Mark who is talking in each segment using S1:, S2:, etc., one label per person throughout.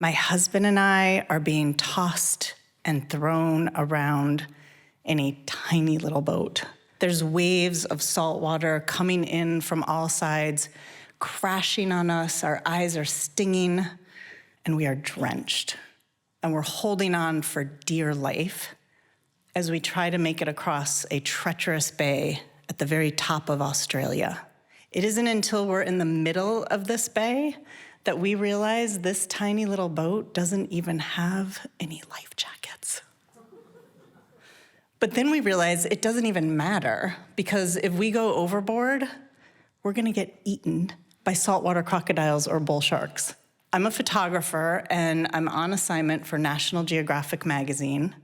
S1: My husband and I are being tossed and thrown around in a tiny little boat. There's waves of salt water coming in from all sides, crashing on us. Our eyes are stinging, and we are drenched. And we're holding on for dear life as we try to make it across a treacherous bay at the very top of Australia. It isn't until we're in the middle of this bay that we realize this tiny little boat doesn't even have any life jackets. But then we realize it doesn't even matter, because if we go overboard, we're gonna get eaten by saltwater crocodiles or bull sharks. I'm a photographer, and I'm on assignment for National Geographic magazine.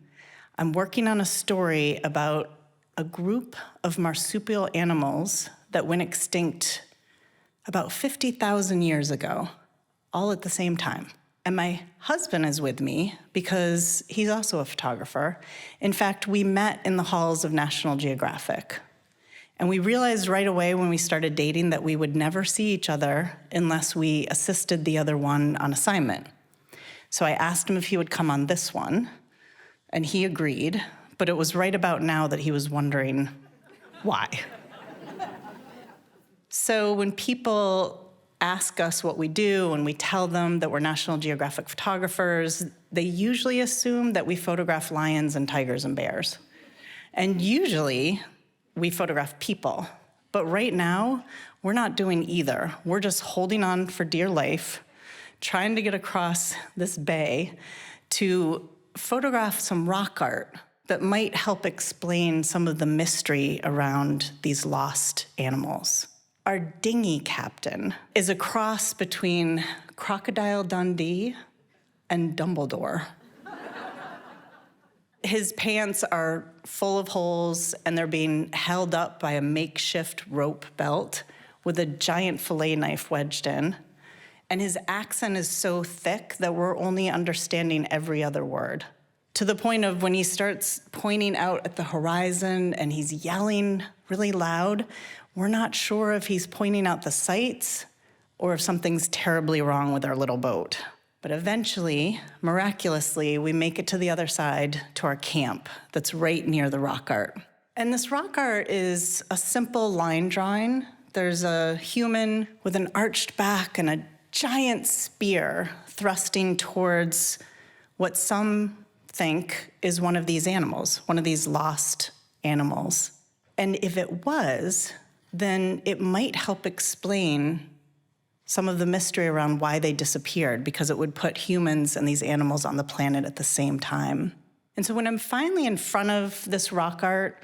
S1: I'm working on a story about a group of marsupial animals that went extinct about 50,000 years ago, all at the same time. And my husband is with me because he's also a photographer. In fact, we met in the halls of National Geographic. And we realized right away when we started dating that we would never see each other unless we assisted the other one on assignment. So I asked him if he would come on this one, and he agreed, but it was right about now that he was wondering why. So when people ask us what we do and we tell them that we're National Geographic photographers, they usually assume that we photograph lions and tigers and bears. And usually we photograph people. But right now, we're not doing either. We're just holding on for dear life, trying to get across this bay to photograph some rock art that might help explain some of the mystery around these lost animals. Our dinghy captain is a cross between Crocodile Dundee and Dumbledore. His pants are full of holes, and they're being held up by a makeshift rope belt with a giant fillet knife wedged in. And his accent is so thick that we're only understanding every other word, to the point of when he starts pointing out at the horizon and he's yelling really loud, we're not sure if he's pointing out the sights or if something's terribly wrong with our little boat. But eventually, miraculously, we make it to the other side, to our camp that's right near the rock art. And this rock art is a simple line drawing. There's a human with an arched back and a giant spear thrusting towards what some think is one of these animals, one of these lost animals. And if it was, then it might help explain some of the mystery around why they disappeared, because it would put humans and these animals on the planet at the same time. And so when I'm finally in front of this rock art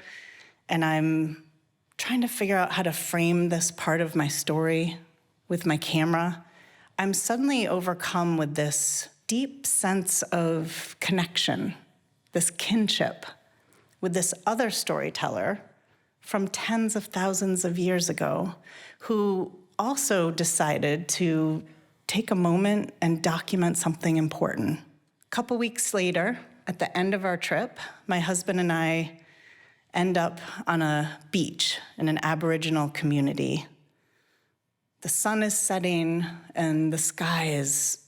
S1: and I'm trying to figure out how to frame this part of my story with my camera, I'm suddenly overcome with this deep sense of connection, this kinship with this other storyteller from tens of thousands of years ago, who also decided to take a moment and document something important. A couple weeks later, at the end of our trip, my husband and I end up on a beach in an Aboriginal community. The sun is setting and the sky is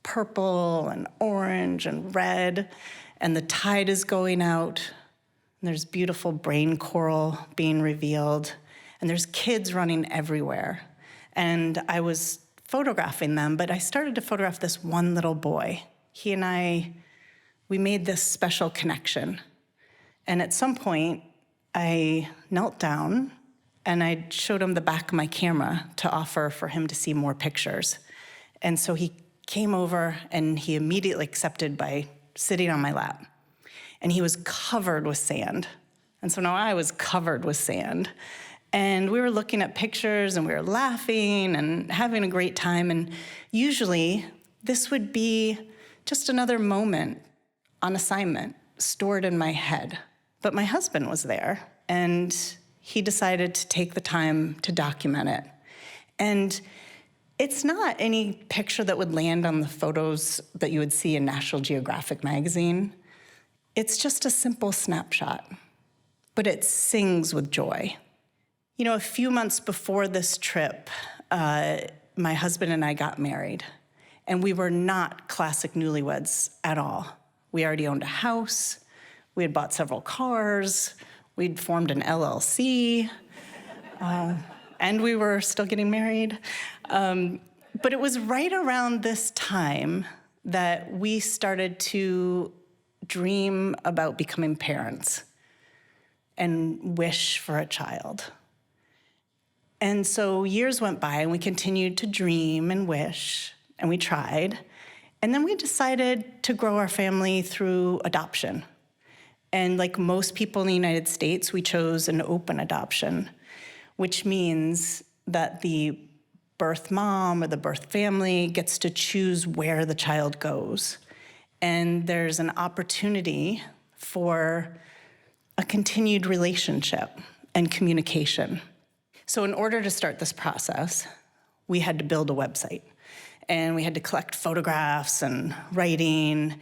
S1: purple and orange and red, and the tide is going out. And there's beautiful brain coral being revealed, and there's kids running everywhere. And I was photographing them, but I started to photograph this one little boy. He and I, we made this special connection. And at some point, I knelt down and I showed him the back of my camera to offer for him to see more pictures. And so he came over and he immediately accepted by sitting on my lap. And he was covered with sand. And so now I was covered with sand. And we were looking at pictures and we were laughing and having a great time. And usually this would be just another moment on assignment stored in my head. But my husband was there and he decided to take the time to document it. And it's not any picture that would land on the photos that you would see in National Geographic magazine. It's just a simple snapshot, but it sings with joy. You know, a few months before this trip, my husband and I got married. And we were not classic newlyweds at all. We already owned a house. We had bought several cars. We'd formed an LLC. And we were still getting married. But it was right around this time that we started to dream about becoming parents and wish for a child. And so years went by, and we continued to dream and wish, and we tried. And then we decided to grow our family through adoption. And like most people in the United States, we chose an open adoption, which means that the birth mom or the birth family gets to choose where the child goes. And there's an opportunity for a continued relationship and communication. So in order to start this process, we had to build a website. And we had to collect photographs and writing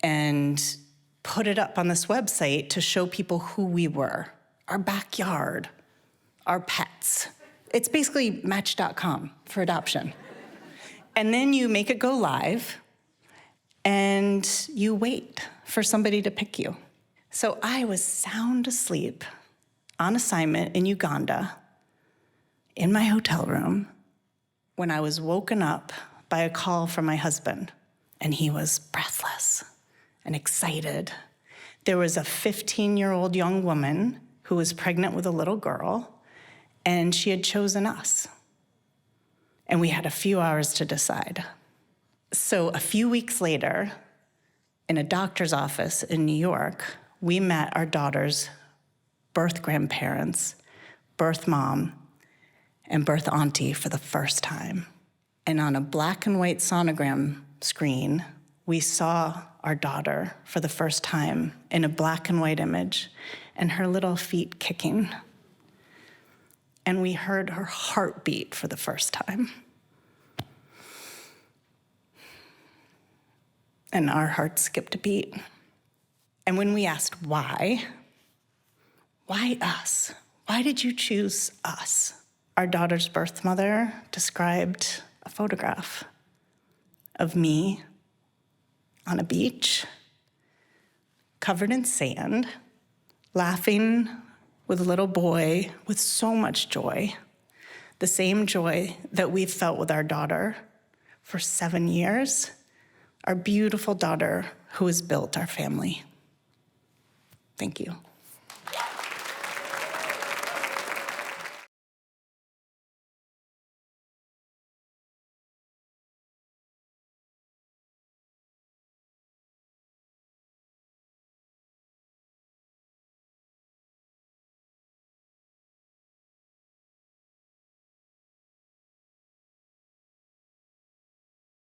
S1: and put it up on this website to show people who we were, our backyard, our pets. It's basically Match.com for adoption. And then you make it go live, and you wait for somebody to pick you. So I was sound asleep on assignment in Uganda in my hotel room when I was woken up by a call from my husband, and he was breathless and excited. There was a 15-year-old young woman who was pregnant with a little girl, and she had chosen us. And we had a few hours to decide. So a few weeks later, in a doctor's office in New York, we met our daughter's birth grandparents, birth mom, and birth auntie for the first time. And on a black and white sonogram screen, we saw our daughter for the first time in a black and white image, and her little feet kicking. And we heard her heartbeat for the first time. And our hearts skipped a beat. And when we asked why us? Why did you choose us? Our daughter's birth mother described a photograph of me on a beach, covered in sand, laughing with a little boy with so much joy, the same joy that we've felt with our daughter for 7 years, our beautiful daughter who has built our family. Thank you.